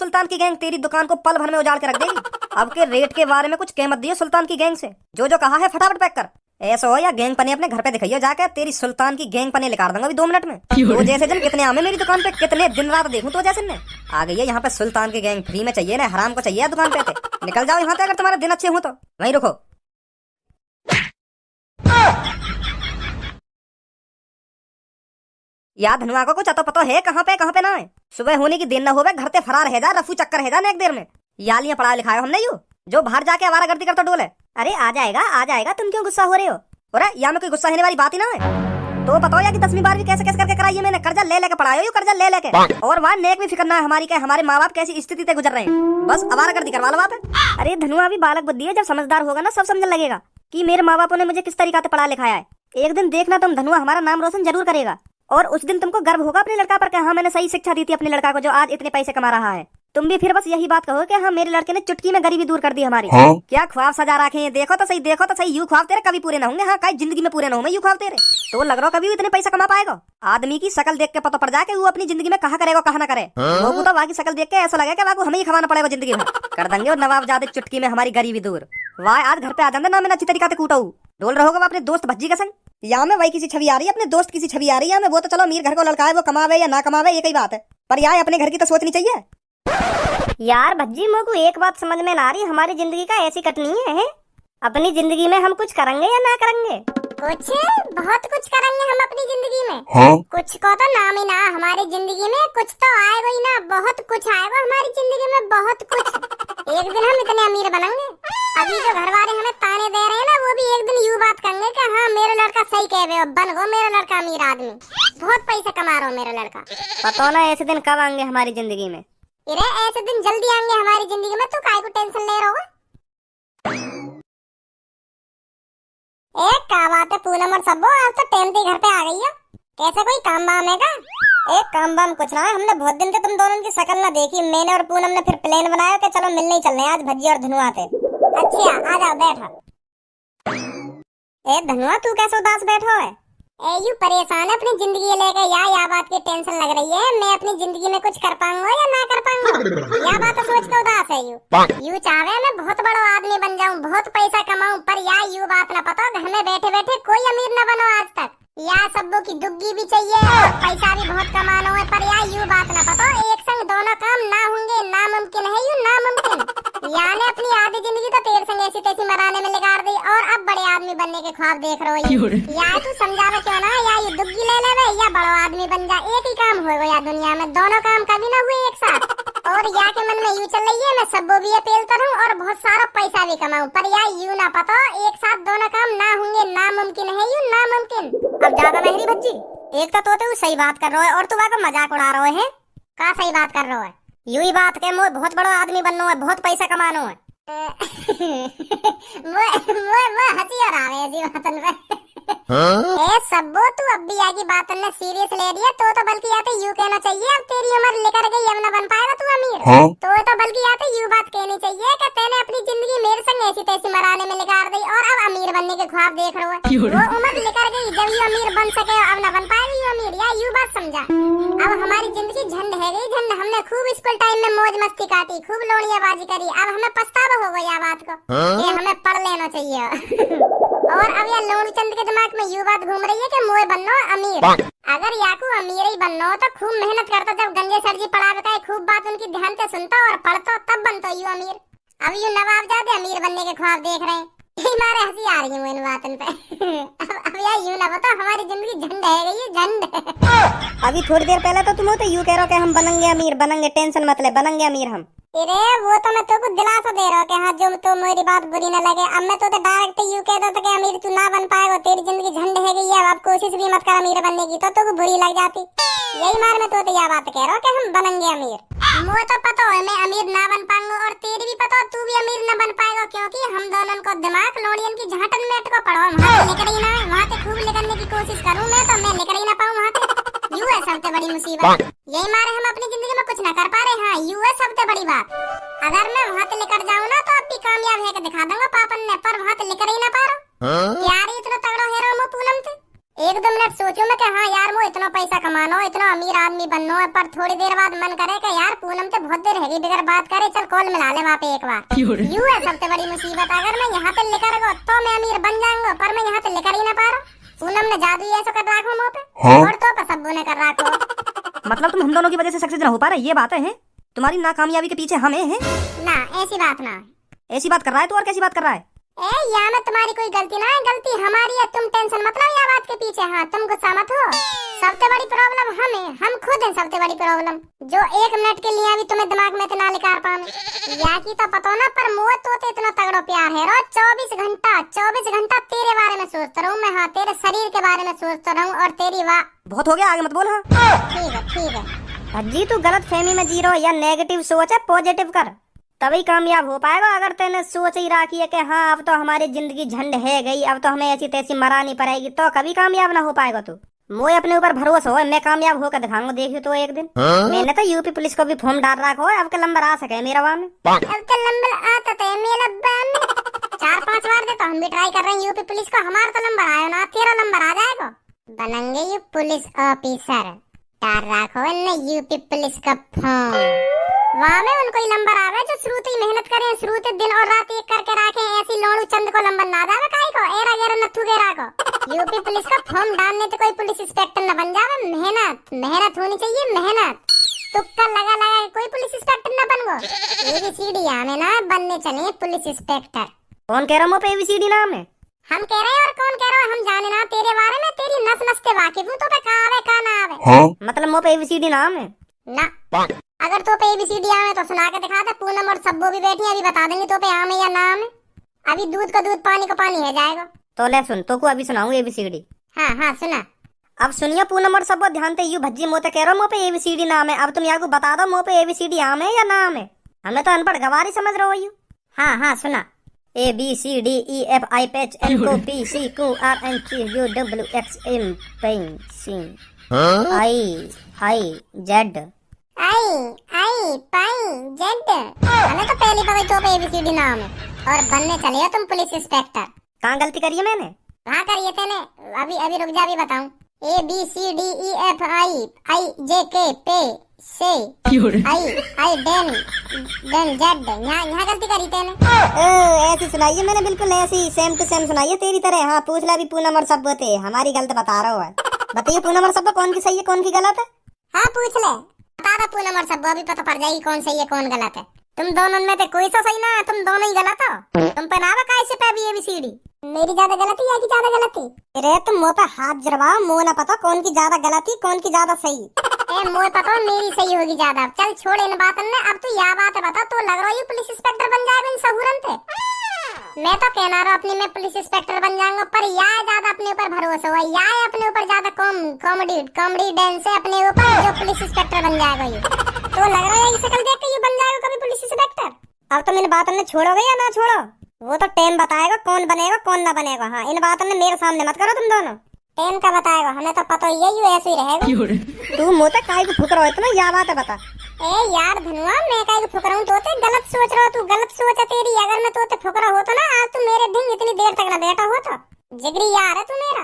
सुल्तान की गैंग तेरी दुकान को पल भर में उजाड़ के रख देगी। अब के रेट के बारे में कुछ कह मत दियो सुल्तान की गैंग से, जो कहा है फटाफट पैक कर। ऐसा हो या गैंग पने अपने घर पे दिखाइयो जाके, तेरी सुल्तान की गैंग पने निकाल दूंगा अभी 2 मिनट में। तो जैसे जन कितने आमे मेरी दुकान पे, कितने दिन रात देखूं तो जैसे ने आ गई है यहाँ पे सुल्तान की गैंग। फ्री में चाहिए ना, हराम को चाहिए दुकान पे थे। निकल जाओ यहाँ से अगर तुम्हारे दिन अच्छे हो तो। वहीं रुको। याद धनुआ को कुछ अतो पतो है कहाँ पे ना है। सुबह होने की देर न होवे, घर से फरार है जा, रफू चक्कर है जा एक देर में। यालियां पढ़ा लिखाया हमने यू, जो बाहर जाके आवारागर्दी करता डोले। अरे आ जाएगा, तुम क्यों गुस्सा हो रहे हो? अरे यहाँ में कोई गुस्सा होने वाली बात ही ना है। तो बताओ या कि 10वीं 12वीं कैसे करके कराई है मैंने, कर्जा ले लेके पढ़ाया, कर्जा ले लेके। और वहाँ नेक भी फिक्र ना है हमारी, क्या हमारे माँ बाप कैसी स्थिति से गुजर रहे हैं, बस आवारागर्दी करवा लो वहाँ पे। अरे धनुआ अभी बालक बुद्धि है, जब समझदार होगा ना सब समझने लगेगा कि मेरे माँ बापों ने मुझे किस तरीका से पढ़ा लिखाया है। एक दिन देखना तुम धनुआ हमारा नाम रोशन जरूर करेगा, और उस दिन तुमको गर्व होगा अपने लड़का पर कि हाँ मैंने सही शिक्षा दी थी अपने लड़का को, जो आज इतने पैसे कमा रहा है। तुम भी फिर बस यही बात कहो कि हाँ मेरे लड़के ने चुटकी में गरीबी दूर कर दी हमारी। हाँ? क्या ख्वाब सजा रखे हैं, देखो तो सही यू ख्वाब तेरे कभी पूरे ना होंगे। हाँ कहीं जिंदगी में पूरे ना होंगे यू ख्वाब तेरे। तो लग रहा कभी इतने पैसा कमा पाएगा? आदमी की शकल देख के पता पड़ जाए कि वो अपनी जिंदगी में कहा करेगा कहा ना करे। वो तो बाकी शकल देख के ऐसा लगे कि वाकू हमें ही खवाना पड़ेगा जिंदगी में। कर देंगे और नवाब जादे चुटकी में हमारी गरीबी दूर। वाह आज घर पे आ जाते ना, मैंने अच्छी तरीके से कूटा हूँ। डोल रहोगा अपने दोस्त भज्जी का संग, या में वही किसी छवि आ रही है, अपने दोस्त किसी छवि आ रही है। वो तो चलो अमीर घर को लड़का है, वो कमावे या ना कमावे ये कई बात है, पर यार अपने घर की तो सोचनी चाहिए। यार भज्जी मोको एक बात समझ में ना आ रही, हमारी जिंदगी का ऐसी कटनी है? अपनी जिंदगी में हम कुछ करेंगे या ना करेंगे? कुछ बहुत कुछ करेंगे हम अपनी जिंदगी में। हाँ? कुछ को तो नाम ही ना हमारी जिंदगी में, कुछ तो आएगा ही ना, बहुत कुछ आएगा हमारी जिंदगी में, बहुत कुछ। एक दिन हम इतने अमीर बनेंगे, अभी जो घर वाले हमें ताने दे रहे हैं ना, वो भी एक दिन यूं बात करेंगे कि हाँ मेरा लड़का सही कह रहे हो, बन गो मेरा लड़का अमीर आदमी, बहुत पैसे कमा रहा हो मेरा लड़का। पता ना ऐसे दिन कब आएंगे हमारी जिंदगी में? अरे ऐसे दिन जल्दी आएंगे हमारी जिंदगी में, तो काहे को टेंशन ले रहा हो? एक का बात है पूनम और सबो, आज तो टाइम पे घर पे आ गई है। कैसे कोई काम वाम है का? एक काम वाम कुछ ना है, हमने बहुत दिन से तुम दोनों की शक्ल ना देखी। मैंने और पूनम ने फिर प्लान बनाया कि चलो मिलने ही चलने आज भज्जी और धनुआ थे। अच्छा आ जाओ बैठो। ए धनुआ तू कैसे उदास बैठो है? ए यू परेशान है अपनी जिंदगी लेकर, या बात की टेंशन लग रही है मैं अपनी जिंदगी में कुछ कर पाऊंगा या ना कर पाऊंगा, या बात सोच के उदास है यू चाहे मैं बहुत बड़ा आदमी बन जाऊं, बहुत पैसा कमाऊं, पर यू बात ना पता घर में बैठे बैठे कोई अमीर न बनो आज तक। या सबो की दुग्गी भी चाहिए और पैसा भी बहुत कमाना है, पर यू बात ना पता एक संग दोनों काम ना होंगे, नामुमकिन है यू नामुमकिन। या ने अपनी आधी जिंदगी तो तेरे संग ऐसी तैसी मराने में लगा दी, और अब बड़े आदमी बनने के ख्वाब देख रहे हो। या तू समझावे क्यों ना, या ये दुग्गी ले ले या बड़ा आदमी बन जा, एक ही काम होगा या दुनिया में, दोनों काम कभी ना हुए एक साथ। और या के मन में यू चल रही है मैं सबो भी अपील करूं और बहुत सारा पैसा भी कमाऊं, पर यू ना पता एक साथ दोनों काम ना होंगे, नामुमकिन है यू नामुमकिन। अब ज्यादा महरी भज्जी, एक तो तू सही बात कर रहा है और तू का मजाक उड़ा रहा है। का सही बात कर रहा है? यू ही बात के मोए बहुत बड़ा आदमी बनना है, बहुत पैसा कमाना है। वो हंसी और आ रही है जी वतन पे। ए सबो तू अब भी आगे बात ने सीरियस ले रही है, तो बल्कि या तो यू कहना चाहिए अब तेरी उम्र लेकर गई अब ना बन पाएगा तू अमीर। हाँ? तो बल्कि या तो यू बात कहनी चाहिए कि तूने अपनी जिंदगी मेरे संग ऐसी तैसी मराने में निकाल दी और अब अमीर बनने के ख्वाब देख रहा है। वो उम्र लेकर गई जब यू अमीर बन सके, अब ना बन पाएगा यू अमीर, या यू बात समझा। अब हमारी जिंदगी झंड है गई झंड, हमने खूब स्कूल टाइम में मौज मस्ती काटी, खूब लोड़ियाबाजी करी, अब हमें पछतावा हो गया बात को, ये हमें पढ़ लेना चाहिए। और अब यह लोन चंद के दिमाग में यू बात घूम रही है कि मोए बनना अमीर। अगर याकू अमीर ही बनना हो तो खूब मेहनत करता, जब गंजे सर जी पढ़ा बताए खूब बात उनकी ध्यान से सुनता और पढ़ता, तब बनता यू अमीर। अब यू नवाब जादे अमीर बनने के ख्वाब देख रहे हैं, यही मारे हंसी आ रही है इन बातों पे। अब यार यू ना बता हमारी जिंदगी झंड है गई झंड। अभी थोड़ी देर पहले तो तुम तो यू कह रहे हो कि हम बनेंगे अमीर, बनेंगे, टेंशन मत ले, बनेंगे अमीर हम। अरे वो तो मैं तुमको दिलासा दे रहा हूँ कि हाँ जो तो मेरी बात बुरी न लगे। अब मैं तो डायरेक्ट यू कह देता कि अमीर तू ना बन पाएगा, तेरी जिंदगी झंड है गई है, अब कोशिश भी मत कर अमीर बनने की, तो तुमको बुरी लग जाती। यही मार मैं तो यह बात कह रहा हूँ कि हम बनेंगे अमीर। मुझे तो पता है मैं अमीर ना बन पाऊंगा, और तेरी भी पता तू भी अमीर न बन पाएगा, क्योंकि हम दोनों को दिमाग लोडियन की झाटन में अटको पड़ो, वहाँ निकल ही ना, वहाँ से खूब निकलने की कोशिश करूँ मैं, तो मैं निकल ही ना पाऊँ वहाँ से। यू है सबसे बड़ी मुसीबत, यही मारे हम अपनी जिंदगी में कुछ न कर पा रहे। हाँ यू है सबसे बड़ी बात। अगर मैं वहाँ से लेकर जाऊँ ना तो अब भी कामयाब है कि दिखा दूंगा पापन ने, पर वहाँ से लेकर ही ना पा रहा। यार इतना तगड़ा है रहा पूनम थे, एक दो मिनट सोचो मैं कि हाँ यार वो इतना पैसा कमानो, इतना अमीर आदमी बननो है, पर थोड़ी देर बाद मन करे कि यार पूनम तो बहुत देर हैगी बगैर बात करे, चल कॉल मिला ले वहाँ पे एक बार। यूं है सबसे बड़ी मुसीबत, अगर मैं यहाँ पे लेकर गो तो मैं अमीर बन जाऊंगा, पर मैं यहाँ पे लेकर ही ना पा रहा। पूनम ने जादू ऐसा कर रखो मुँह पे और तो पर सब्बू ने कर रखो। मतलब तुम हम दोनों की वजह से सक्सेस ना हो पा रहे, ये बात है? तुम्हारी नाकामयाबी के पीछे हम हैं? ना ऐसी बात ना है। ऐसी बात कर रहा है तू, और कैसी बात कर रहा है? यहाँ में तुम्हारी कोई गलती ना है, गलती हमारी है। तुम टेंशन मत लो या बात के पीछे, हाँ तुम गुस्सा मत हो। सबसे बड़ी प्रॉब्लम हम हैं, हम खुद हैं सबसे बड़ी प्रॉब्लम, जो एक मिनट के लिए भी तुम्हें दिमाग में इतना निकाल पाए। या की तो पता ना, पर मुझे तो इतना तगड़ो प्यार है, रोज 24 घंटा तेरे बारे में सोचता रहूँ मैं। हाँ तेरे शरीर के बारे में सोचता रहूँ और तेरी वाह। बहुत हो गया, आगे मत बोल। हाँ ठीक है। अजी तू गलत फहमी में जी रहा है, या नेगेटिव सोच है, पॉजिटिव कर, तभी कामयाब हो पाएगा। अगर तेने सोच ही रखी है कि हाँ अब तो हमारी जिंदगी झंड है गई, अब तो हमें ऐसी तैसी मरानी पड़ेगी, तो कभी कामयाब ना हो पाएगा तू। मुझे अपने ऊपर भरोसा हो, मैं कामयाब होकर दिखाऊंगा, देखियो तो एक दिन। मैंने तो यूपी पुलिस को भी फॉर्म डाल रखा है, अब के नंबर आ सके मेरा वहाँ में। अब तो नंबर आता तो मेरा 4-5 बार दे तो हम भी ट्राई कर रहे हैं यूपी पुलिस को, हमारा तो नंबर आया ना, तेरा नंबर आ जाएगा। बनेंगे यू पुलिस ऑफिसर, डाल रखो ने यूपी पुलिस का फॉर्म, वहाँ में उनको ही नंबर आवे जो शुरू से मेहनत करें, शुरू से दिन और रात एक करके रखे। ऐसी लोणू चंद को नंबर ना जावे काई को, एरा गेरा नथु गेरा को। यूपी पुलिस का फॉर्म डालने तो कोई पुलिस इंस्पेक्टर न बन जावे। मेहनत होनी चाहिए, मेहनत। तुक्का लगा कोई पुलिस इंस्पेक्टर न बन गो। एबीसीडी आने ना बनने चले पुलिस इंस्पेक्टर। कौन कह रहा हूँ एबीसीडी नाम है? हम कह रहे हैं और कौन कह रहा है, हम जाने ना तेरे बारे में, तेरी नस नस से वाकिफ हूँ। तो पे का आवे का ना आवे, मतलब मुँह पे एबीसीडी नाम है ना? अगर तो पे एबीसीडी आवे तो सुना के दिखा दे। पूनम और सब्बू भी बैठी है, अभी बता देंगे तो पे आम है या नाम है। अभी दूध का दूध पानी का पानी है जाएगा। तो ले सुन, तो को अभी सुनाऊंगी एबीसीडी। हाँ सुना। अब सुनिए पूनम और सब्बू, ध्यान से। यू भज्जी मोते कह रहा हूँ मुँह पे एबीसीडी नाम है, अब तुम यहाँ को बता दो मुँह पे एबीसीडी आम है या नाम है। हमें तो अनपढ़ गवारी समझ रहे हो यू। हाँ सुना। ABCDEFIHNOPQRNQUWXMPZ हमें तो पहली बार तो एबीसीडी नाम है और बनने चले हो तुम पुलिस इंस्पेक्टर। कहाँ गलती करी है मैंने? कहाँ करी है तेने? अभी रुक जा, अभी बताऊं। ABCDEFIJK यहाँ गलती करी तेने। ऐसी सुनाई है मैंने, बिल्कुल ऐसी सेम टू सेम सुनाई है तेरी तरह। हाँ पूछ ला भी पूनम और सब्बू थे, हमारी गलत बता रहा हूँ। बताइए पूनम और सब्बू कौन की सही है कौन की गलत है? हाँ पूछ ले, बता दो पूनम और सब्बू, अभी पता पड़ जाएगी कौन सही है कौन गलत है। तुम दोनों में से कोई सा सही ना है, तुम दोनों ही गलत हो। तुम पे ना कैसे पे भी एबीसीडी मेरी ज्यादा गलती या की ज्यादा गलती? अरे तुम मुँह पे हाथ जरवाओ, मुँह ना पता कौन की ज्यादा गलती कौन की ज्यादा सही। मुझे पता मेरी सही होगी ज्यादा। चल छोड़ इन बातों ने, अब तू या बात है बता। तो लग रहा है पुलिस इंस्पेक्टर बन जाएगा इन सहूरन पे। मैं तो कहना रहा अपनी मैं पुलिस इंस्पेक्टर बन जाऊंगा, पर या ज्यादा अपने ऊपर भरोसा हुआ, या अपने ऊपर ज्यादा कॉमेडी डांस है अपने ऊपर, जो पुलिस इंस्पेक्टर बन जाएगा ये। तो लग रहा है ये शक्ल देख के ये बन जाएगा कभी पुलिस इंस्पेक्टर। अब तो मैंने बात ने छोड़ोगे या ना छोड़ो, वो तो टाइम बताएगा कौन बनेगा कौन ना बनेगा। हाँ इन बातों ने मेरे सामने मत करो तुम दोनों। टाइम का बताएगा, हमें तो पता ही है यू ऐसे ही रहेगा। तू मुँह तक काहे को फुक रहा है इतना, या बात है बता। ए यार धनुआ, मैं काहे को फुक रहा हूँ? तोते गलत सोच रहा, तू गलत सोच है तेरी। अगर मैं तोते फुक रहा होता ना, आज तू मेरे दिन इतनी देर तक ना बैठा होता। जिगरी यार है तू मेरा।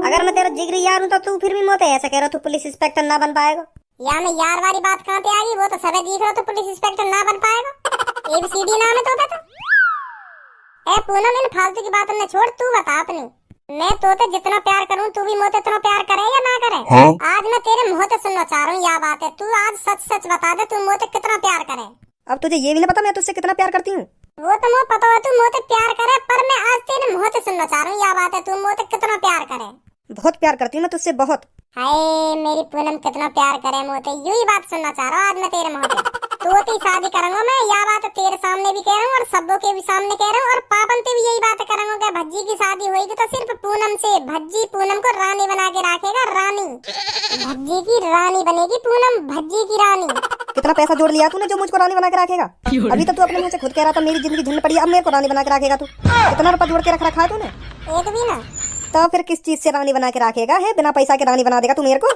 अगर मैं तेरा जिगरी यार हूँ तो तू फिर भी मोते ऐसा कह रहा तू पुलिस इंस्पेक्टर ना बन पाएगा। या मैं यार वाली बात कहाँ पे आ गई? वो तो सब दिख रहा, तो पुलिस इंस्पेक्टर ना बन पाएगा। एबीसीडी नाम है तोते का। ए पूनम इन फालतू की बातों ने छोड़, तू बता अपनी। मैं तोते जितना प्यार करूं तू भी मोते इतना प्यार करे या ना करे? आज मैं तेरे मुंह से सुनना चाह रहा हूँ या बात है। तू आज सच सच बता दे, तू मोते कितना प्यार करे। अब तुझे ये भी नहीं पता मैं तुझसे कितना प्यार करती हूँ? वो तो मुझे पता है तू मोते प्यार करे, पर मैं आज तेरे मुंह से सुनना चाह रहा हूँ या बात है, तू मोते कितना प्यार करे। बहुत प्यार करती हूँ मैं तुझसे, बहुत। हाय मेरी पूनम कितना प्यार करे मोते, यू ही बात सुनना चाह रहा हूँ आज मैं तेरे मुंह से। तो शादी करूंगा मैं, या बात तेरे सामने भी कह रहा हूँ और सब्बों के भी सामने कह रहा हूँ, और पापन पे भी यही बात करूंगा कि भज्जी की शादी होगी तो सिर्फ पूनम से। भज्जी पूनम को रानी बना के रखेगा, रानी। भज्जी की रानी बनेगी पूनम, भज्जी की रानी। कितना पैसा जोड़ लिया तूने जो मुझको रानी बना के रखेगा? अभी तो तू अपने मुंह से खुद कह रहा था मेरी जिंदगी झंड पड़ी, अब मेरे को रानी बना के रखेगा तू। कितना रुपया जोड़ के रख रखा है तूने? एक भी ना। तो फिर किस चीज से रानी बना के रखेगा? है बिना पैसा के रानी बना देगा तू मेरे को?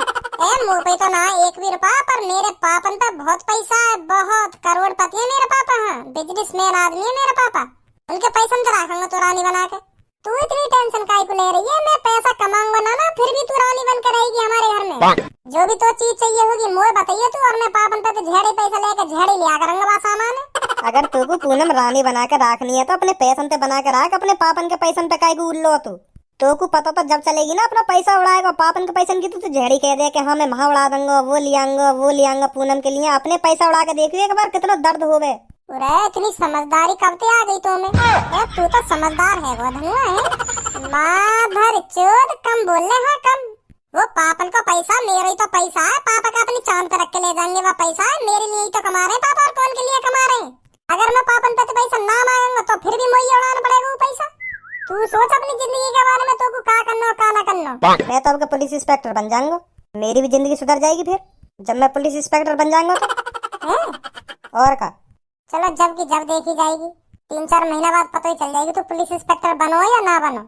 मुँह पे तो ना एक भी रुपया, पर मेरे पापन पे बहुत पैसा है, बहुत करोड़पति है मेरे पापा। हाँ बिजनेसमैन आदमी है मेरे पापा, उनके पैसा तो रखूंगा तो रानी बना के। तू इतनी टेंशन काहे को ले रही है? मैं पैसा कमाऊंगा ना फिर भी तू रानी बन कर रहेगी हमारे घर में। जो भी तो चीज चाहिए होगी मोए बताइए तू, और मैं पापन पे तो झेड़े पैसा लेकर झेड़े लिया करूंगा बस सामान। अगर तू को पूनम रानी बना के रखनी है तो अपने पैसन पे बना के रख, अपने पापन के पैसन पे काहे को उल्लो तो को पता तो जब चलेगी ना अपना पैसा उड़ाएगा पापन के पैसन की, तो झेड़ी कह दे कि हाँ मैं वहाँ उड़ा दूंगा, वो लियांगा पूनम के लिए। अपने पैसा उड़ा के देखिए एक बार कितना दर्द होवे। अरे इतनी समझदारी कब से आ गई तुम्हें? तू तो समझदार है वो धनुआ है। माधर चोद कम बोलने हाँ कम। वो पापन को पैसा मेरा ही तो पैसा है, पापा का अपनी चांद पे रख के ले जाएंगे। वो पैसा है मेरे लिए ही तो कमा रहे हैं पापा, और कौन के लिए कमा रहे हैं? अगर मैं पापन पे तो पैसा ना मांगूंगा तो फिर भी मुझे उड़ाना पड़ेगा वो पैसा। तू सोच अपनी जिंदगी के बारे में, तो को क्या करना और क्या ना करना। मैं तो आपका पुलिस इंस्पेक्टर बन जाऊंगा, मेरी भी जिंदगी सुधर जाएगी फिर जब मैं पुलिस इंस्पेक्टर बन जाऊंगा तो। और का चलो जब की जब देखी जाएगी, 3-4 महीना बाद पता ही चल जाएगी तू पुलिस इंस्पेक्टर बनो या ना बनो।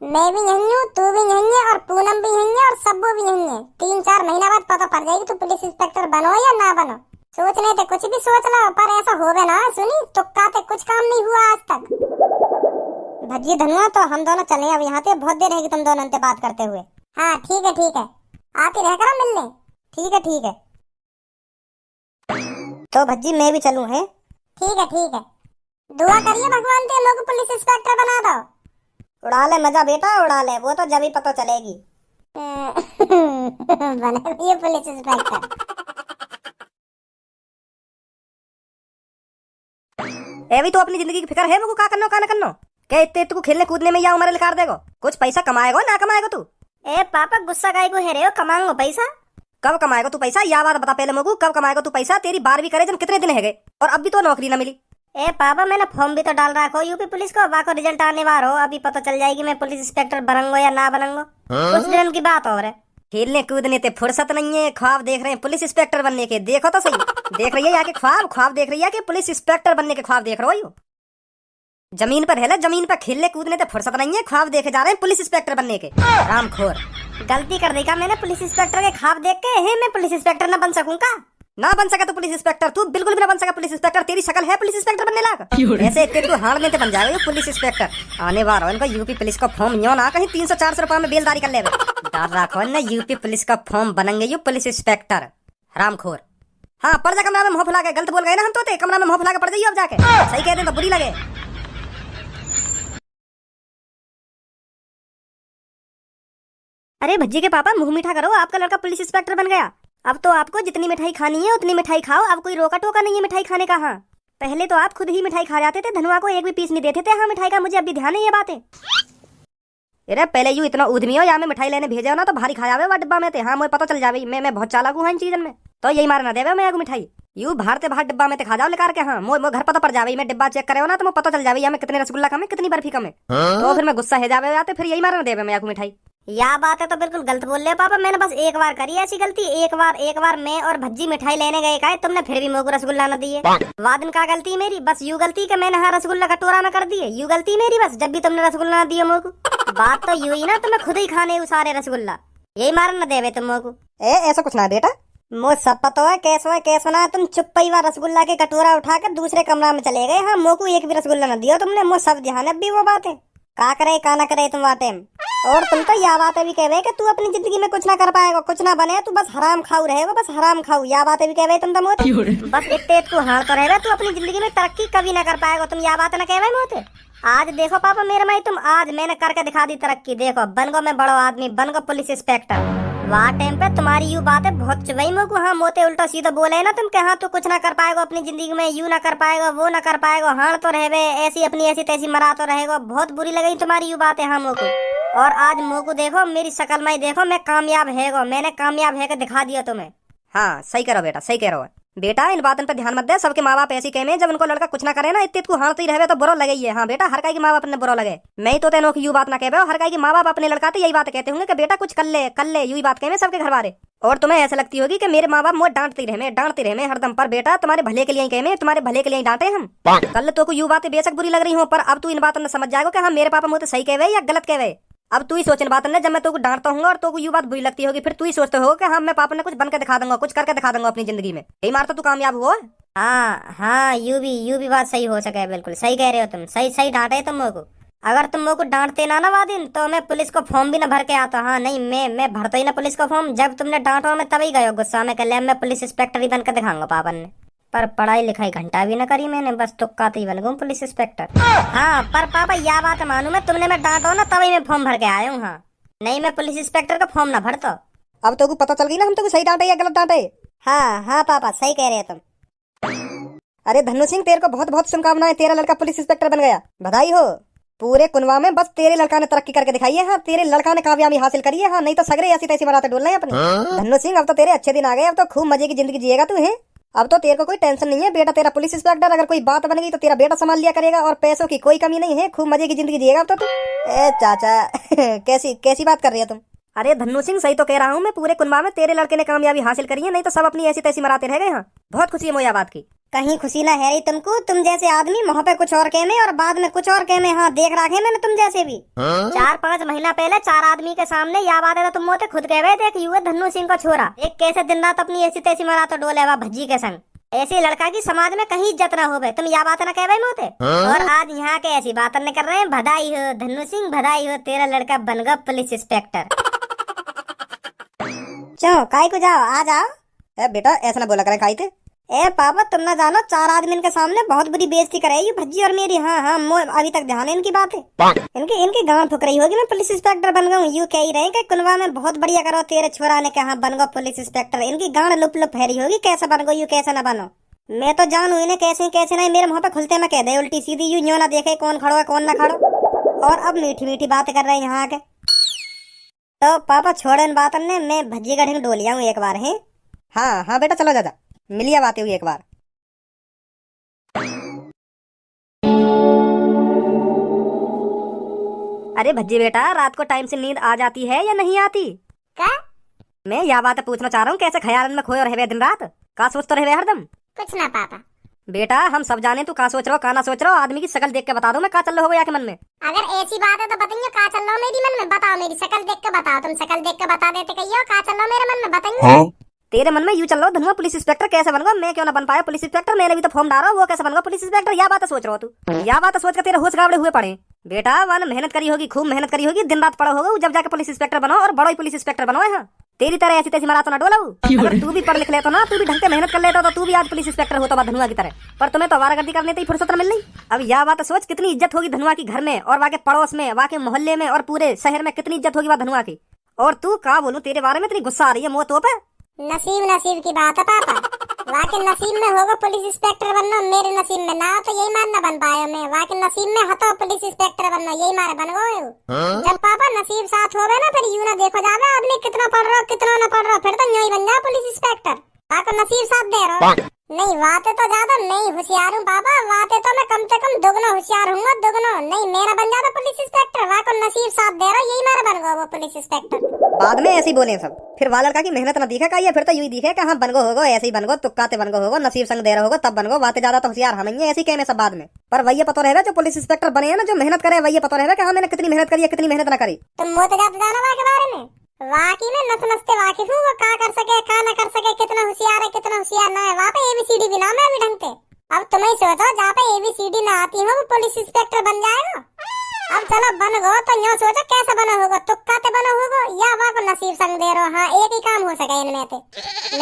मैं भी यहीं हूँ, तू भी यहीं है, और पूनम भी यहीं है, और सब्बू भी यहीं है। 3-4 महीना बाद पता पड़ जाएगी तू पुलिस इंस्पेक्टर बनो या ना बनो। सोचने थे कुछ भी सोच लो, पर ऐसा होवे ना सुनी तुक्का ते कुछ काम नहीं हुआ आज तक। भज्जी धनुआ तो हम दोनों चले अब यहाँ पे, बहुत देर रहेगी तुम दोनों से बात करते हुए। हाँ ठीक है आती रह करो मिलने। ठीक है तो भज्जी मैं भी चलूँ है? ठीक है दुआ करिए भगवान ते लोग पुलिस इंस्पेक्टर बना दो। उड़ा ले मजा बेटा उड़ा ले, वो तो जब ही पता चलेगी। बने ये पुलिस इंस्पेक्टर। ए भी तो अपनी जिंदगी की फिक्र है मुझको का करनो का ना करनो? क्या इतने तू खेलने कूदने में या उम्र लिकार देगो? कुछ पैसा कमाएगा ना कमाएगा तू? ए पापा गुस्सा काहे को है रे हो? कमाऊंगा पैसा। कब कमाएगा तू पैसा? या बात बता पहले मुझको, कब कमाएगा तू पैसा? तेरी 12वीं करे जन कितने दिन है गए और अब भी तो नौकरी ना मिली। ए पापा मैंने फॉर्म भी तो डाल रखा हो यूपी पुलिस को, वाको रिजल्ट आने वाला हो, अभी पता चल जाएगी मैं पुलिस इंस्पेक्टर बनूंगा या ना बनूंगा। कुछ दिन की बात और है। खेलने कूदने ते फुर्सत नहीं है, ख्वाब देख रहे हैं पुलिस इंस्पेक्टर बनने के। देखो तो सही, देख रही है यहाँ के ख्वाब देख रही है कि पुलिस इंस्पेक्टर बनने के ख्वाब देख रहे हो। जमीन पर है, जमीन पर खेलने कूदने ते फुर्सत नहीं है, ख्वाब देखे जा रहे हैं पुलिस इंस्पेक्टर बनने के। रामखोर गलती कर देखा मैंने पुलिस इंस्पेक्टर के ख्वाब देख के। है मैं पुलिस इंस्पेक्टर ना बन सकूंगा? ना बन सका तो पुलिस इंस्पेक्टर तू बिल्कुल भी ना बन सका पुलिस इंस्पेक्टर। तेरी शक्ल है पुलिस इंस्पेक्टर बनने लायक? ऐसे इतने तू हार में बन जाएगा पुलिस इंस्पेक्टर। आने वाला इनका यूपी पुलिस का फॉर्म यो ना कहीं 300-400 रुपए में बेलदारी कर ले। डर रखो ना यूपी पुलिस का फॉर्म बनेंगे यू पुलिस इंस्पेक्टर। हरामखोर। हाँ पड़ जा कमरा में मुंह फुला के। गलत बोल गए ना हम तो, कमरा में मुंह फुला के पड़ जाइए अब जाके। सही कह दे तो बुरी लगे। अरे भज्जी के पापा मुंह मीठा करो, आपका लड़का पुलिस इंस्पेक्टर बन गया। अब तो आपको जितनी मिठाई खानी है उतनी मिठाई खाओ, अब कोई रोका टोका नहीं है मिठाई खाने का। हाँ पहले तो आप खुद ही मिठाई खा जाते थे, धनुआ को एक भी पीस नहीं देते थे हाँ मिठाई का। मुझे अभी ध्यान है ये बातें। अरे पहले यू इतना उद्यमी हो, या मैं मिठाई लेने भेजे ना तो भारी खा जावे डिब्बा में थे। हाँ मुझे पता चल जावे मैं बहुत चालाक हूँ इन चीजन में, तो यही मारना देवे मैं मिठाई यू बाहर से बाहर डिब्बा में खा जाओ लेकर के। हाँ मो घर पता पड़ जावे, मैं डिब्बा चेक करे ना तो पता चल जावे या मैं कितने रसगुल्ला कम है कितनी बर्फी कम है। तो फिर मैं गुस्सा है जावे जाते, फिर यही मारना देवे मैं मिठाई। या बात है तो बिल्कुल गलत बोल रहे पापा। मैंने बस एक बार करी ऐसी गलती, एक बार मैं और भज्जी मिठाई लेने गए का, तुमने फिर भी मुझको रसगुल्ला न दिए। वादन का गलती मेरी, बस यू गलती के मैंने हाँ रसगुल्ला का टोरा न कर दिए। यू गलती मेरी बस जब भी तुमने रसगुल्ला न दिए मुझको। बात तो यू ही ना, तुम्हें खुद ही खाने सारे रसगुल्ला, यही मारन न देवे तुम मुझको। ऐसा कुछ ना बेटा, मुझ सब पता है कैसे ना। तुम चुप्पी व रसगुल्ला के कटोरा उठा कर दूसरे कमरा में चले गए। हाँ मोको एक भी रसगुल्ला न दिया तुमने। मुझ सब ध्यान अब भी वो बात है का करे का ना करे तुम बातें। और तुम तो यह बातें भी कहे कि तू अपनी जिंदगी में कुछ ना कर पाएगा, कुछ ना बने, तू बस हराम खाऊ रहेगा, बस हराम खाऊ। यह बातें भी कहे तुम तो मोते बस इतने तू हार तो रहेगा, तू अपनी जिंदगी में तरक्की कभी ना कर पाएगा। तुम यह बातें ना कहे मोते। आज देखो पापा मेरे माई, तुम आज मैंने करके दिखा दी तरक्की। देखो बन गो मैं बड़ो आदमी, बन गो पुलिस इंस्पेक्टर। वहाँ टाइम पे तुम्हारी यू बातें बहुत चुभई मुझको। हाँ मोते उल्टा सीधा बोले ना तुम, हाँ तू कुछ ना कर पाएगा अपनी जिंदगी में, यू ना कर पाएगा वो ना कर पाएगा, हार तो रहे ऐसी अपनी ऐसी तैसी मरा तो रहेगा। बहुत बुरी लगी तुम्हारी यू बातें हाँ मोको। और आज मोको देखो मेरी शकल में देखो, मैं कामयाब है, मैंने कामयाब है दिखा दिया तुम्हें। हाँ सही करो बेटा, सही कह रहे हो बेटा। इन बातों पे ध्यान मत दे। सबके माँ बाप ऐसी कहे जब उनको लड़का कुछ ना करे ना इतने को हारते रहे तो बुरा लगे ही है। हाँ बेटा हर काई के माँ बाप ने बुरा लगे। मैं तो तेनों की यू बात ना कहे, हर काई के माँ बाप अपने लड़का तो यही बात कहते होंगे कि बेटा कुछ कर ले यू बात कहे सबके घर वाले। और तुम्हें ऐसा लगती होगी कि मेरे माँ बाप मुझे डांटते रहे हरदम। पर बेटा तुम्हारे भले के लिए कहे, तुम्हारे भले के लिए डांटे हम। कल तो यू बातें बेशक बुरी लग रही हूँ, पर अब तू इन बातों में समझ जाएगा कि हाँ मेरे पापा मुझे सही कहे या गलत कहे। अब तू ही सोच इन बातों ने, जब मैं तो डांटता हूँ और तो यू बात बुरी लगती होगी, फिर तू ही सोचते हो कि हाँ मैं पापा ने कुछ बन के दिखा दूंगा, कुछ करके दिखा दूंगा अपनी जिंदगी में। यही मारता तू कामयाब हुआ। हाँ यू भी बात सही हो सके, बिल्कुल सही कह रहे हो तुम। सही डांटे तुम मुझको। अगर तुम मेरे को डांटते ना वादिन तो मैं पुलिस को फॉर्म भी ना भर के आता। हाँ नहीं, मैं भरता ही ना पुलिस को फॉर्म। जब तुमने डांटा मैं तभी गयो गुस्सा में, कल मैं पुलिस इंस्पेक्टर ही बनकर दिखाऊंगा पापन ने। पर पढ़ाई लिखाई घंटा भी ना करी मैंने, बस तुक्का ही बन गई पुलिस इंस्पेक्टर। हाँ पर पापा यह बात मानू मैं, तुमने मैं डांटो ना तभी मैं फॉर्म भर के आया हूँ। हाँ नहीं मैं पुलिस इंस्पेक्टर का फॉर्म ना भरता। अब तो पता चल गई ना हम तो सही डांटे या गलत डांटे। हाँ हाँ पापा सही कह रहे हो तुम। अरे धन्नू सिंह, तेरे को बहुत बहुत शुभकामनाएं, तेरा लड़का पुलिस इंस्पेक्टर बन गया, बधाई हो। पूरे कुनवा में बस तेरे लड़का ने तरक्की करके दिखाई है। हाँ तेरे लड़का ने कामयाबी हासिल करी है। हाँ नहीं तो सगरे ऐसी तैसी बनाते डोल रहे अपने। धन्नू सिंह अब तो तेरे अच्छे दिन आ गए, अब तो खूब मजे की जिंदगी जिएगा तू है। अब तो तेरे को कोई टेंशन नहीं है बेटा, तेरा पुलिस इंस्पेक्टर अगर कोई बात बन गई तो तेरा बेटा संभाल लिया करेगा, और पैसों की कोई कमी नहीं है, खूब मजे की जिंदगी जिएगा अब तो तू। ए चाचा कैसी कैसी बात कर रही है तुम। अरे धन्नू सिंह सही तो कह रहा हूँ मैं, पूरे कुनबा में तेरे लड़के ने कामयाबी हासिल करी है, नहीं तो सब अपनी ऐसी तैसी मराते रह गए। हाँ बहुत खुशी है मुझे बात की। कहीं खुशी ना है रही तुमको, तुम जैसे आदमी वहाँ पे कुछ और कहने और बाद में कुछ और कहने। हाँ देख रखे मैंने तुम जैसे भी। 4-5 महीना पहले 4 आदमी के सामने यह बात है तो तुम मोते खुद कह रहे थे कि धन्नू सिंह का छोरा एक कैसे दिन रात अपनी ऐसी तैसी मरा तो डोले वा भज्जी के संग। ऐसे लड़का की समाज में कहीं इज्जत ना हो गए, तुम यह बात ना कह मोते। और आज यहाँ के ऐसी बात न कर रहे हैं। बधाई हो धन्नू सिंह, बधाई हो, तेरा लड़का बन गया पुलिस इंस्पेक्टर। चलो काई को जाओ, आ जाओ। ए बेटा ऐसा ना बोला करें खाई थे। ए पापा तुम ना जानो, 4 आदमी के सामने बहुत बुरी बेइज्जती करे ये भज्जी और मेरी। हाँ हाँ अभी तक ध्यान है इनकी बातें। इनकी गांड फुक रही होगी मैं पुलिस इंस्पेक्टर बन गया हूँ। यू कह ही रहे कि कुनवा में बहुत बढ़िया करो, तेरे छोरा ने कहा बन गो पुलिस इंस्पेक्टर। इनकी गांड लुप लुप फेरी होगी, कैसे बन गो यू कैसे ना बनो। मैं तो जानू इन्हें कैसे कैसे नहीं, मेरे मुँह पे खुलते मैं कह दे उल्टी सीधी यू न्यो ना देखे कौन खड़ो है कौन ना खड़ो। और अब मीठी मीठी बात कर रहे हैं यहाँ के। तो पापा छोड़ो इन बातों ने, मैं भज्जी का ढिंग डोलिया हूँ एक बार है। हाँ हाँ बेटा चलो दादा, मिलिया बातें हुई एक बार। अरे भज्जी बेटा रात को टाइम से नींद आ जाती है या नहीं आती? क्या? मैं यह बात पूछना चाह रहा हूँ, कैसे ख्याल में खोए रहे दिन रात, का सोच तो रहे हरदम? कुछ ना पापा। बेटा हम सब जाने तू का सोच रहा हो का ना सोच रहा हो, आदमी की शक्ल देख के बता दो मैं का चल रहा होगा या के मन में। अगर ऐसी बात है तो बताइए का चल रहा हो मेरी मन में, बताओ मेरी शक्ल देख के बताओ। तुम शक्ल देख के बता देते कहियो का चल रहा हो मेरे मन में, बताइए। तेरे मन में यू चल रहा हो धनुआ पुलिस इंस्पेक्टर कैसे बन गया, मैं क्यों ना बन पाया पुलिस इंस्पेक्टर, मैंने भी तो फॉर्म डाला, वो कैसे बन गया पुलिस इंस्पेक्टर, या बात सोच रहा हो तू? या बात सोच कर तेरे होश गावड़े हुए पड़े। बेटा वन मेहनत करी होगी, खूब मेहनत करी होगी, दिन रात पड़ा होगा, जब जाके पुलिस इंस्पेक्टर बनो और बड़ा ही पुलिस इंस्पेक्टर बनो। हाँ तेरी तरह ऐसी तैसी मरा तो ना डोला। अगर तू भी पढ़ लिख लेता ना, तू भी ढंग से मेहनत कर लेता तो तू भी आज पुलिस इंस्पेक्टर होता धनुआ की तरह। पर तुम्हें तो आवारागर्दी करने की फुर्सत मिल नहीं। अब यह बात सोच कितनी इज्जत होगी धनुआ की घर में और वाके पड़ोस में, वाके मोहल्ले में और पूरे शहर में कितनी इज्जत होगी धनुआ की। और तू का बोलूं तेरे बारे में इतनी गुस्सा आ रही है मुँह तो पे। नसीब की बात है पापा, वाके नसीब में होगा पुलिस इंस्पेक्टर बनना, मेरे नसीब में ना हो तो यही मार ना बन पाया मैं। वाके नसीब में हतो पुलिस इंस्पेक्टर बनना, यही मारे बन गए। जब पापा नसीब साथ हो गए ना फिर यूं ना देखो जावे आदमी कितना पढ़ रहा कितना ना पढ़ रहा, फिर तो यूं ही बन जा पुलिस इंस्पेक्टर। वाको नसीब साथ दे रहा नहीं, बातें तो ज्यादा नहीं होशियार हूँ पापा, बातें तो मैं कम से कम दुगना होशियार हूँ, दुगना नहीं। मेरा बन जाता पुलिस इंस्पेक्टर, वाको नसीब साथ दे रहा, यही मारा बन गया वो पुलिस इंस्पेक्टर। बाद में ऐसे ही बोले सब, फिर वाला लड़का की मेहनत ना दिखे का, ये फिर तो यूं ही दिखे कि हाँ बन गो होगो, ऐसे ही बन गो, तुक्काते बन गो होगो, नसीब संग दे रहा होगो तब बन गो। बातें ज्यादा तो होशियार हम ऐसे ही कहने सब बाद में। पर वही पता रहेगा जो पुलिस इंस्पेक्टर बने हैं ना, जो मेहनत करे वही पता रहेगा कि हाँ मैंने कितनी मेहनत करी है कितनी मेहनत ना करी। तुम मोते जाते जाना वहाँ के बारे में, वाकई में नस नसते वाकिफ हूँ, वो का कर सके का न कर सके, कितना होशियार है कितना होशियार ना है। वहाँ पे ABCD भी नाम है अभी ढंग से। अब तुम्हें सोचो जहाँ पे ABCD ना आती हो वो पुलिस इंस्पेक्टर बन जाएगा। अब चलो बन गो तो यूँ सोचो कैसे बना होगा, तुक्काते बना होगा या वहाँ को नसीब संग दे रहो। हाँ एक ही काम हो सके इनमें से,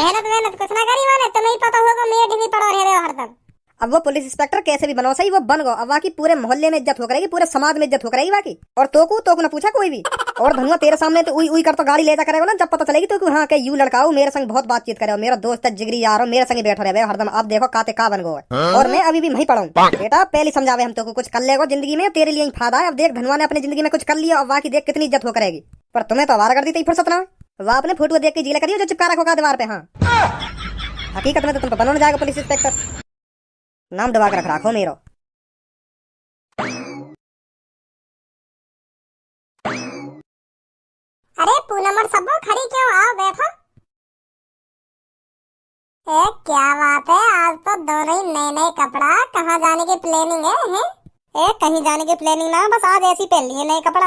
मेहनत कुछ ना करी वाले, तुम्हें पता होगा मेरे ढीली पड़ो रह रहे हो हरदम। अब वो पुलिस इंस्पेक्टर कैसे भी बनो सही वो बन गो, अब बाकी पूरे मोहल्ले में इज्जत हो करेगी, पूरे समाज में इज्जत हो करेगी बाकी। और तो ना पूछा कोई भी। और धनुआ तेरे सामने तो उई कर तो गाड़ी ले जा करेगा ना, जब पता चलेगी तो हाँ के यू लड़का मेरे संग बहुत बातचीत करे, मेरा दोस्त जिगरी यार मेरे संग बैठो रहे हरदम। अब देखो काते का बन गो है। और मैं अभी भी नहीं पढ़ाऊं बेटा, पहले समझावे हम तो कुछ कर लेगो जिंदगी में, तेरे लिए ही फायदा है। अब देख धनुआ ने अपनी जिंदगी में कुछ कर लिया और बाकी देख कितनी इज्जत हो करेगी। पर तुम्हें तो आवारागर्दी थी फुर्सत ना, वह अपने फोटो देख के जीला करियो जो चिपका रखोगा दीवार पे। हाँ हकीकत में तो तुम तो बनने जाएगा पुलिस इंस्पेक्टर, नाम दबा कर रखो मेरो। अरे पूनम और सबो खड़ी क्यों, आओ बैठो। ए क्या बात है, आज तो दोनों ही नए नए कपड़ा, कहाँ जाने की प्लानिंग है? ए कहीं जाने की प्लानिंग ना, बस आज ऐसी पहन लिए नए कपड़ा।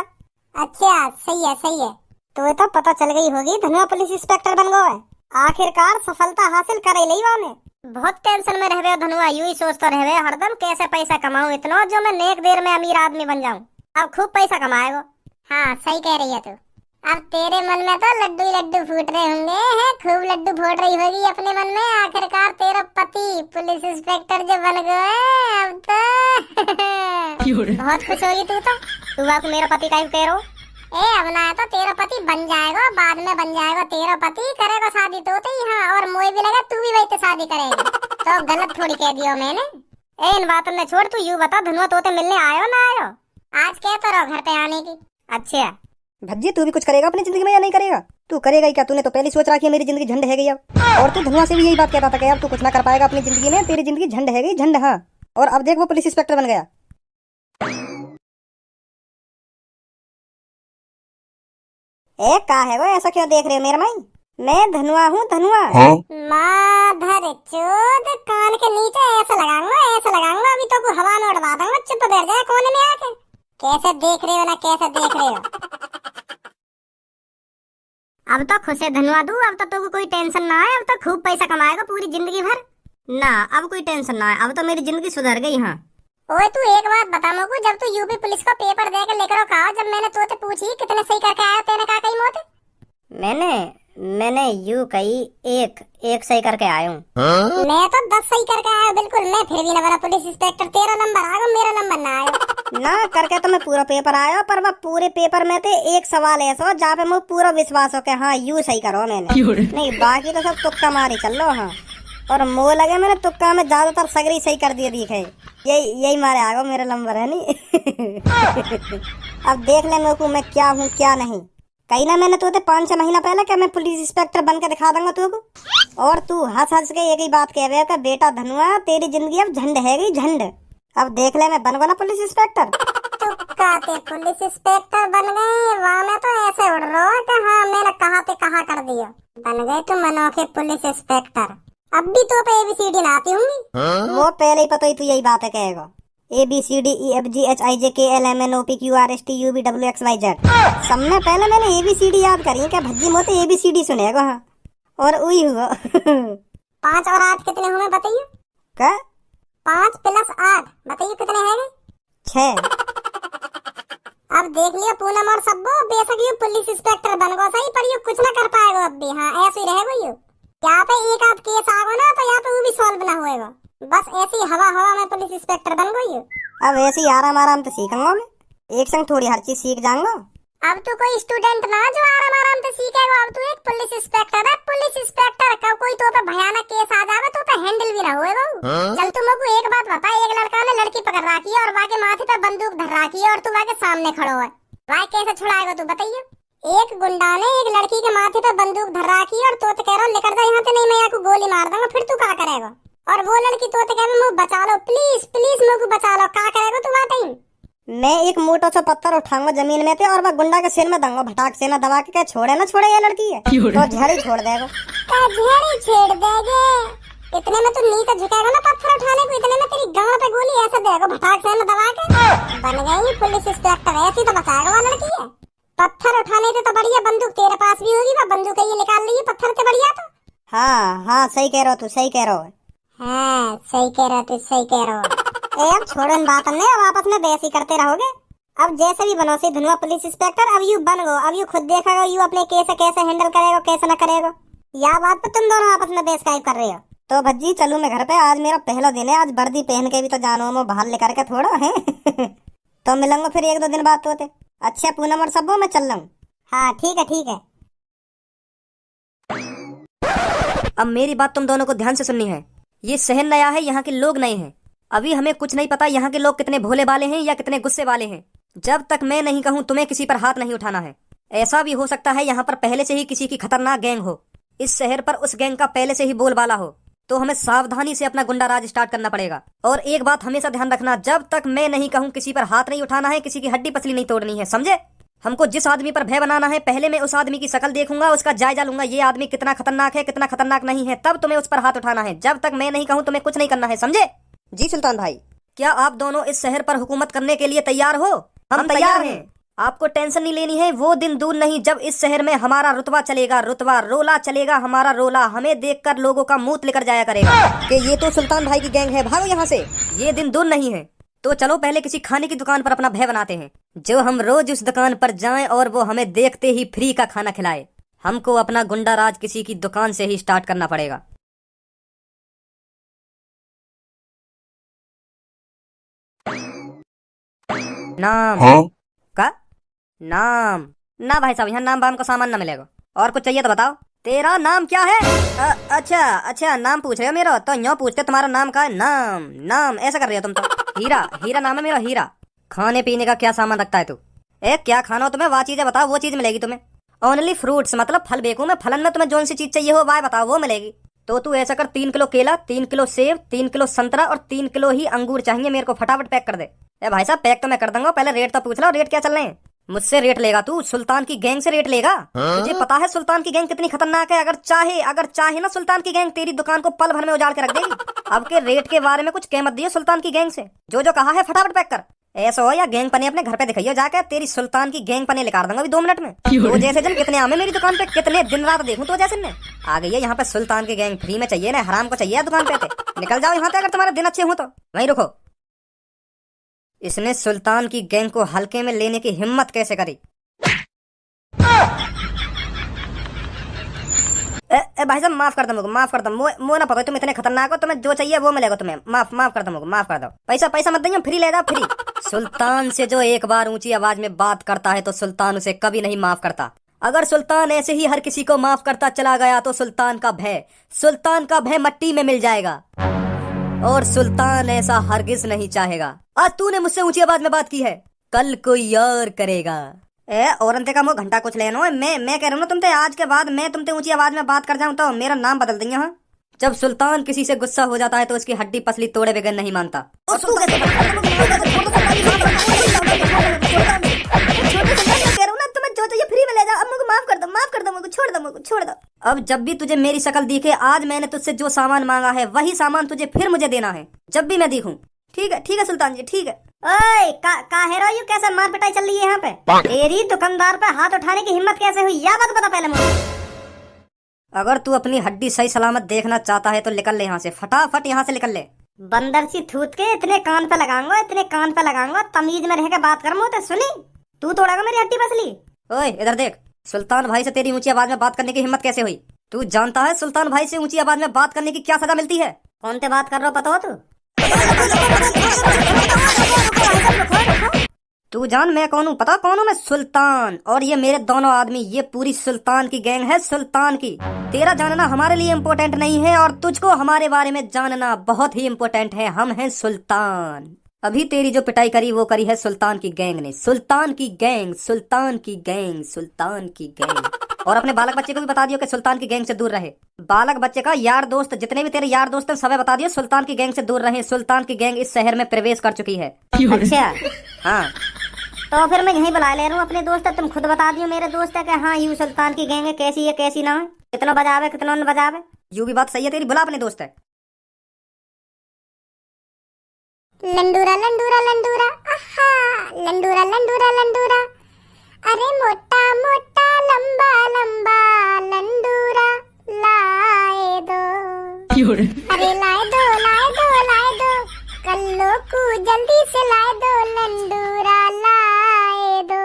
अच्छा सही है सही है। तो तो पता चल गई होगी धनुआ पुलिस इंस्पेक्टर बन गए, आखिरकार सफलता हासिल कर ही वाने। बहुत टेंशन में रह रहे हो धनुआ, यूं ही सोचता रह रहे हरदम कैसे पैसा कमाऊं इतना जो मैं नेक देर में अमीर आदमी बन जाऊं। अब खूब पैसा कमाएगा। हाँ सही कह रही है तू। अब तेरे मन में तो लड्डू ही लड्डू फूट रहे होंगे, हैं? खूब लड्डू फूट रही होगी अपने मन में। आखिरकार तेरा पति पुलिस इंस्पेक्टर जो बन गए, अब तो बहुत खुश होगी तू तो। तू आपको मेरा पति का कह रहा ए अब ना तो तेरा पति बन जाएगा, बाद में बन जाएगा तेरा पति, करेगा शादी तो हाँ, और मोए भी लगा तू भी वही शादी करेगी। तो गलत थोड़ी कह दिया मैंने। ए इन बातों में छोड़, तू यूँ बता धनुआ तोते मिलने आयो ना आयो? आज कह तो रहो घर पे आने की। अच्छा भज्जी तू भी कुछ करेगा अपनी जिंदगी में या नहीं करेगा? तू करेगा ही क्या? तूने तो पहले सोच रखी है मेरी जिंदगी झंड है गई अब। और तू धनुआ से भी यही बात कहता था कि अब तू कुछ ना कर पाएगा अपनी जिंदगी में, तेरी जिंदगी झंड है गई झंड। हाँ और अब देख वो पुलिस इंस्पेक्टर बन गया। ए का है वो, ऐसा क्यों देख रहे हो मेरा माई? मैं धनुआ हूँ धनुआ। माधर चोद, कान के नीचे ऐसा लगाऊंगा अभी तो को हवा में उड़वा दूंगा। चुप बैठ जाए कोने में आके। कैसे देख रहे हो ना, कैसे देख रहे हो? अब तो खुश है धनुआ तू, अब तो तुमको कोई टेंशन ना है, अब तो खूब पैसा कमाएगा पूरी जिंदगी भर ना। अब कोई टेंशन ना है, अब तो मेरी जिंदगी सुधर गई। हाँ ओए तू एक बात बता मुझको, जब तू यूपी पुलिस का पेपर दे के लेकर कहा, जब मैंने तुझसे पूछी कितने सही करके आया, तेने कहा कहीं मोते? मैंने यू कही एक सही करके आया हूँ। मैं तो 10 सही करके आया बिल्कुल। मैं फिर भी ना बना पुलिस इंस्पेक्टर। तेरा नंबर आएगा, मेरा नंबर ना आया। ना करके तो मैं पूरा पेपर आया, पर वह पूरे पेपर में थे एक सवाल ऐसा जहाँ पे मुझे पूरा विश्वास हो के हाँ यू सही करो मैंने, नहीं बाकी तो सब तुक्का मारी चल लो। हाँ और मोह लगे मैंने तुक्का में ज्यादातर सगरी सही कर दिए दिखे, यही मारे आगो मेरा नंबर है नहीं। अब देख ले मेरे को मैं क्या हूँ क्या नहीं। कहीं ना मैंने तुझे 5-6 महीना पहले क्या मैं पुलिस इंस्पेक्टर बन के दिखा दूंगा तुझको, और तू हंस के एक ही बात कह रहे हो बेटा धनुआ तेरी जिंदगी अब झंड है गई झंड। अब देख ले मैं बन गया ना पुलिस इंस्पेक्टर। कहते पुलिस इंस्पेक्टर बन गए, वहाँ में तो ऐसे उड़ रहा है कि हाँ मैंने कहा कर दिया। बन गए तुम अनोखे पुलिस इंस्पेक्टर। अब भी तो पे ABCD ना आती होंगी। वो पहले ही पता ही तू यही बात है कहेगा ABCDEFGHIJKLMNOPQRSTUVWXYZ। सब में पहले मैंने ABCD याद करी है क्या भज्जी मोते ABCD सुनेगा। हाँ और वही हुआ। 5 और 8 कितने हुए बताइए? क्या 5 + 8 बताइए कितने हैं? 6। अब देख लिया पूनम और सब्बो, बेशक ये पुलिस इंस्पेक्टर बन गो सही, पर ये कुछ ना कर पाएगा अब भी। हाँ ऐसे ही रहेगा ये। यहाँ पे एक आध केस आगो ना तो यहाँ पे वो भी सॉल्व ना होएगा। बस ऐसी हवा में पुलिस इंस्पेक्टर बन गई। अब ऐसे ही आराम से सीखूंगा मैं, एक संग थोड़ी हर चीज सीख जाऊंगा। अब तू कोई स्टूडेंट ना जो आराम से सीखेगा, अब तू एक पुलिस इंस्पेक्टर है। पुलिस इंस्पेक्टर का कोई तो पे भयानक केस आ जावे तो पे हैंडल भी ना होएगा। चल तू मेरे को एक बात बता, एक लड़का ने लड़की पकड़ रखी है और वहाँ के माथे पे बंदूक धर रखी है और तू वहाँ के सामने खड़ो है, वहाँ कैसे छुड़ाएगा तू बताइए? एक गुंडा ने एक लड़की के माथे पे बंदूक धर रखी है और तो कह रहा निकल जा यहाँ से, नहीं मैं यहाँ को गोली मार दूंगा, फिर तू क्या करेगा? और वो लड़की तो कह रही बचा लो प्लीज मेरे को बचा लो, क्या करेगा तू वहाँ? मैं एक मोटा सा पत्थर उठाऊंगा जमीन में थे और वह गुंडा के सिर में दूंगा भटाक से, ना दबा के क्या छोड़े ना छोड़े ये लड़की है तो झड़ी छोड़ देगा। झड़ी छेड़ देगे इतने में तू नीचे झुकेगा ना पत्थर उठाने को, इतने में तेरी गांव पे गोली ऐसे देगा भटाक से ना दबा के। बन गई पुलिस इंस्पेक्टर, ऐसी तो बचाएगा वो लड़की है। पत्थर उठाने से तो बढ़िया बंदूक तेरे पास भी होगी, वह बंदूक ये निकाल ली पत्थर से बढ़िया। तो हाँ सही कह रहा हो तू, सही कह रहा हो। हाँ सही कह रहा तू, सही कह रहा हो। अब छोड़ो इन बातों में, अब आपस में बहस ही करते रहोगे। अब जैसे भी बनो से धनुआ पुलिस इंस्पेक्टर, अब यू बन गो, अब यू खुद देखेगा यू अपने केस कैसे हैंडल करेगा कैसे न करेगा। यह बात पे तुम दोनों आपस में बहस काहे कर रहे हो। तो भज्जी चलू मैं घर पे, आज मेरा पहला दिन है, आज वर्दी पहन के भी तो जानो मैं बाहर लेकर के थोड़ा है। तो मिलूंगा फिर 1-2 दिन बाद तो। अच्छा पूनम और सबो मैं चल रहा हूँ। हाँ ठीक है। अब मेरी बात तुम दोनों को ध्यान से सुननी है। ये शहर नया है, यहाँ के लोग नए हैं, अभी हमें कुछ नहीं पता यहाँ के लोग कितने भोले वाले हैं या कितने गुस्से वाले हैं। जब तक मैं नहीं कहूँ तुम्हें किसी पर हाथ नहीं उठाना है। ऐसा भी हो सकता है यहाँ पर पहले से ही किसी की खतरनाक गैंग हो, इस शहर पर उस गैंग का पहले से ही बोलबाला हो, तो हमें सावधानी से अपना गुंडा राज स्टार्ट करना पड़ेगा। और एक बात हमेशा ध्यान रखना, जब तक मैं नहीं कहूँ किसी पर हाथ नहीं उठाना है, किसी की हड्डी पसली नहीं तोड़नी है, समझे? हमको जिस आदमी पर भय बनाना है, पहले मैं उस आदमी की शक्ल देखूंगा, उसका जायजा लूंगा, ये आदमी कितना खतरनाक है कितना खतरनाक नहीं है, तब तुम्हें उस पर हाथ उठाना है। जब तक मैं नहीं कहूँ तुम्हें कुछ नहीं करना है, समझे? जी सुल्तान भाई। क्या आप दोनों इस शहर पर हुकूमत करने के लिए तैयार हो? हम तैयार हैं। आपको टेंशन नहीं लेनी है, वो दिन दूर नहीं जब इस शहर में हमारा रुतबा चलेगा, रुतबा रोला चलेगा हमारा रोला, हमें देखकर लोगों का मुंह लेकर जाया करेगा कि ये तो सुल्तान भाई की गैंग है, भागो यहाँ से। ये दिन दूर नहीं है, तो चलो पहले किसी खाने की दुकान पर अपना भय बनाते हैं, जो हम रोज उस दुकान पर जाएं और वो हमें देखते ही फ्री का खाना खिलाए। हमको अपना गुंडा राज किसी की दुकान से ही स्टार्ट करना पड़ेगा। नाम का नाम ना भाई साहब, यहाँ नाम वाम का सामान ना मिलेगा। और कुछ चाहिए तो बताओ। तेरा नाम क्या है? अच्छा नाम पूछ रहे हो मेरा, तो यूँ पूछते तुम्हारा नाम का है? नाम ऐसा कर रहे हो तुम तो। हीरा नाम है मेरा, हीरा। खाने पीने का क्या सामान रखता है तू? क्या खाना हो तुम्हें, वह चीजें बताओ, वो चीज मिलेगी तुम्हें। ओनली फ्रूट्स, मतलब फल बेकू मैं, फलन में तुम्हें जो सी चीज चाहिए हो वह बताओ, वो मिलेगी। तो तू ऐसा कर, 3 किलो केला, 3 किलो सेब, 3 किलो संतरा और 3 किलो ही अंगूर चाहिए मेरे को। फटाफट पैक कर दे। भाई साहब पैक तो मैं कर दूंगा, पहले रेट तो पूछ लो, रेट क्या चल रहे हैं? मुझसे रेट लेगा तू? सुल्तान की गैंग से रेट लेगा? तुझे पता है सुल्तान की गैंग कितनी खतरनाक है? अगर चाहे ना सुल्तान की गैंग तेरी दुकान को पल भर में उजाड़ के रख देगी। अब के रेट के बारे में कुछ कह मत दियो सुल्तान की गैंग से। जो कहा है फटाफट पैक कर। ऐसा हो या गैंग पने अपने घर पे दिखाइयो जाके, तेरी सुल्तान की गैंग पने निकाल दूंगा अभी 2 मिनट में। तो जैसे जन कितने आमे मेरी दुकान पे, कितने दिन रात देखूं तो जैसे ने आ गई है यहाँ पे सुल्तान की गैंग। फ्री में चाहिए ना, हराम को चाहिए दुकान पे। निकल जाओ यहाँ पे, अगर तुम्हारे दिन अच्छे हो तो वहीं रुको। इसने सुल्तान की गैंग को हल्के में लेने की हिम्मत कैसे करी? भाई साहब माफ कर दो, मो ना पता तुम इतने खतरनाक हो, तुम्हें जो चाहिए वो मिलेगा तुम्हें। माफ कर दो। पैसा मत दो, फ्री ले जाओ, फ्री। सुल्तान से जो एक बार ऊंची आवाज में बात करता है तो सुल्तान उसे कभी नहीं माफ करता। अगर सुल्तान ऐसे ही हर किसी को माफ करता चला गया तो सुल्तान का भय मट्टी में मिल जाएगा। और सुल्तान ऐसा हरगिज नहीं चाहेगा। आज तूने मुझसे ऊंची आवाज में बात की है, कल कोई और करेगा। और अंते का मुँह घंटा कुछ लेना है। मैं कह रहा हूँ ना तुमसे, आज के बाद मैं तुमसे ऊंची आवाज में बात कर जाऊं तो मेरा नाम बदल देंगे। हाँ, जब सुल्तान किसी से गुस्सा हो जाता है तो उसकी हड्डी पसली तोड़े बगैर नहीं मानता। छोड़ दो। अब जब भी तुझे मेरी शक्ल दिखे, आज मैंने तुझसे जो सामान मांगा है वही सामान तुझे फिर मुझे देना है, जब भी मैं दिखूं। ठीक है सुल्तान जी, ठीक है। ओए काहे कैसा मार पिटाई चल रही है यहाँ पे? तेरी दुकानदार पे हाथ उठाने की हिम्मत कैसे हुई, या बात बता पहले मुझे। अगर तू अपनी हड्डी सही सलामत देखना चाहता है तो निकल ले यहाँ से, फटाफट यहाँ से निकल ले। बंदर सी थूत के इतने कान पे लगाऊंगा, तमीज में रह के बात कर। मुझे सुनी तू तोड़ेगा मेरी हड्डी पसली। ओए इधर देख, सुल्तान भाई से तेरी ऊंची आवाज में बात करने की हिम्मत कैसे हुई? तू जानता है सुल्तान भाई से ऊंची आवाज में बात करने की क्या सजा मिलती है? कौन से बात कर रहा हो, पता हो तू? तू जान मैं कौन हूँ, पता कौन हूँ मैं? सुल्तान। और ये मेरे दोनों आदमी, ये पूरी सुल्तान की गैंग है, सुल्तान की। तेरा जानना हमारे लिए इम्पोर्टेंट नहीं है और तुझको हमारे बारे में जानना बहुत ही इम्पोर्टेंट है। हम हैं सुल्तान। अभी तेरी जो पिटाई करी वो करी है सुल्तान की गैंग ने। सुल्तान की गैंग। और अपने बालक बच्चे को भी बता दियो कि सुल्तान की गैंग से दूर रहे। बालक बच्चे का यार दोस्त, जितने भी तेरे यार दोस्त हैं सबे बता दियो सुल्तान की गैंग से दूर रहे। सुल्तान की गैंग इस शहर में प्रवेश कर चुकी है। अच्छा हाँ, तो फिर मैं यहीं बुला ले रहा हूँ अपने दोस्त। तुम खुद बता दियो मेरे दोस्त है कि हाँ यू सुल्तान की गैंग है, कैसी है कैसी ना है, कितना बजावे कितना न बजावे। यू भी बात सही है तेरी, बुला अपने दोस्त है। लंडूरा आहा, लंडूरा। अरे मोटा लंबा लंडूरा लाए दो। अरे लाए दो कल्लो को जल्दी से लाए दो, लंडूरा लाए दो।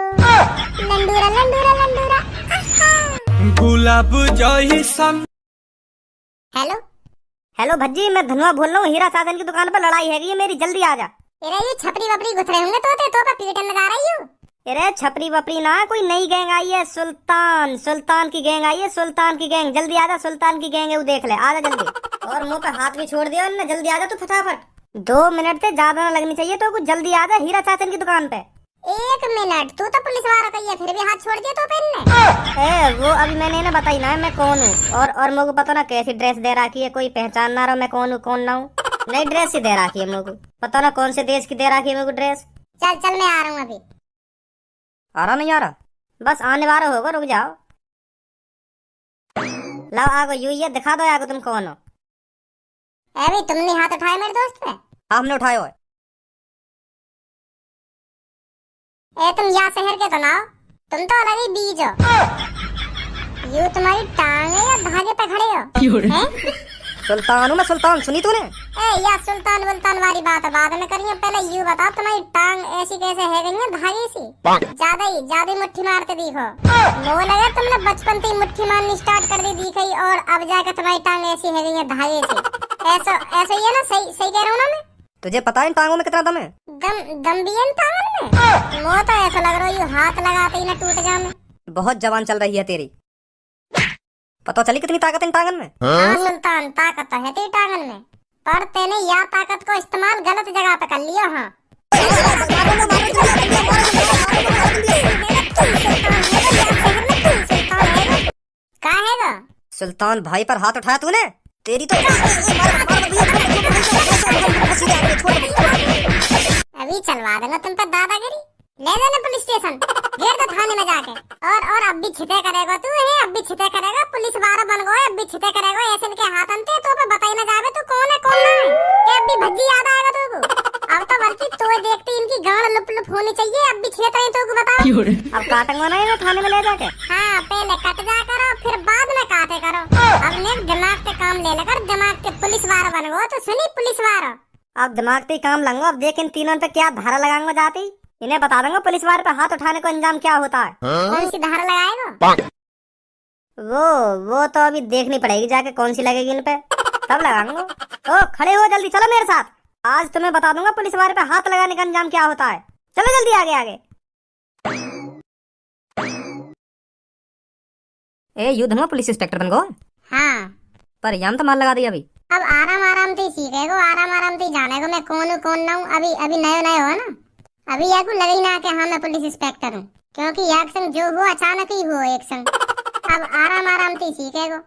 लंडूरा आहा। गुलाब जैसन। हेलो भज्जी, मैं धनुआ बोल रहा हूँ। हीरा साजन की दुकान पर लड़ाई है मेरी, जल्दी आ जा। अरे ये छपरी वपरी घुस रहे होंगे तो पे पीटन लगा रही हूँ। अरे छपरी वपरी ना, कोई नई गैंग आई है, सुल्तान की गैंग आई है, सुल्तान की गैंग। जल्दी आजा, सुल्तान की गैंग है वो, देख ले, आजा जल्दी। और मुंह पे हाथ भी छोड़ दिया उन्होंने, जल्दी आजा तू फटाफट। 2 मिनट से ज्यादा न लगनी चाहिए तो कुछ, जल्दी आजा हीरा चाचन की दुकान पे। 1 मिनट, तू तो पुलिस वाला कही है, फिर भी हाथ छोड़ दिया तो पहनने। वो अभी मैंने ना बताई ना मैं कौन हूँ। और मुझे पता ना कैसी ड्रेस दे रखी है, कोई पहचान ना रहा मैं कौन हूँ कौन ना हूँ। नई ड्रेस ही दे रखी है मुझे, पता ना कौन से देश की दे रखी है मुझे ड्रेस। चल मैं आ रहा हूँ अभी। आ रहा नहीं आ रहा? बस आने वाला होगा, रुक जाओ। लाओ आगो, यू ये दिखा दो आगो तुम कौन हो। अभी तुमने हाथ उठाया मेरे दोस्त पे? हमने उठाया है। तुम यहाँ शहर के तो ना हो, तुम तो अलग ही बीज हो। यू तुम्हारी टांग है या धागे पे खड़े हो? सुल्तान हूँ मैं, सुल्तान, सुनी तूने? ए या सुल्तान वुल्तान वाली बात बाद में करिए, पहले यू बताओ तुम्हारी टांग ऐसी कैसे है गई है धागे सी? ज्यादा ही मुट्ठी मारते दिखो। वो लगे तुमने बचपन से ही मुट्ठी मारनी स्टार्ट कर दी दिख गई, और अब जाकर तुम्हारी टांग ऐसी है गई है धागे सी। ऐसा ऐसा ही है ना? सही सही कह रहा हूँ ना मैं? तुझे पता है इन टांगों में कितना दम है? दम भी है इन टांगन में? वो तो ऐसा लग रहा है यू हाथ लगाते ही ना टूट जाए। बहुत जवान चल रही है तेरी। पता चली कितनी ताकत इन टांगन में? हाँ सुल्तान, ताकत तो है तेरी टांगन में, पर तेने या ताकत को इस्तेमाल गलत जगह पे कर लिया। हाँ क्या हैगा? सुल्तान भाई पर हाथ उठाया तूने, तेरी तो अभी चलवा देना तुम पर दादागिरी। ले लेना पुलिस स्टेशन, घेर दो थाने में जाके। और अब भी छिते करेगा तू है, अब भी छिते करेगा, पुलिस वाला बन गए, अब भी छिते करेगा। ऐसे इनके हाथ अंते तो पे बताई ना जावे तू कौन है कौन नहीं, कि अब भी भज्जी याद आएगा तुमको। अब तो बल्कि तो देखते इनकी गांड लुप लुप होनी चाहिए। अब भी छिते हैं तुमको बताओ। अब काटेंगे ना इन्हें थाने में ले जाके? हाँ पहले कट जा करो, फिर बाद में काटे करो। अब ने दिमाग के काम ले लेकर दिमाग के पुलिस वाला बन गए तो सुनी पुलिस वाला। अब दिमाग पे काम लूंगा। अब देख इन तीनों पे क्या धारा लगाऊंगा जाती, इन्हें बता दूंगा पुलिस वाले पे हाथ उठाने को अंजाम क्या होता है। कौन सी धारा लगाएगा? वो तो अभी देखनी पड़ेगी जाके कौन सी लगेगी इन पे, तब लगाऊंगा। ओ खड़े हो जल्दी, चलो मेरे साथ। आज तुम्हें बता दूंगा पुलिस वाले पे हाथ लगाने का अंजाम क्या होता है। चलो जल्दी आगे आगे। ए युद्ध में पुलिस इंस्पेक्टर बन गो। हाँ पर यहाँ तो मार लगा दी अभी। अब आराम से सीखेगो, आराम से जानेगो मैं कौन हूँ कौन ना हूँ। अभी नए हो ना, अभी या को लगे ना कि हाँ मैं पुलिस इंस्पेक्टर हूँ, क्योंकि एक संग जो हो अचानक ही हो एक संग। अब आराम से सीखेगो।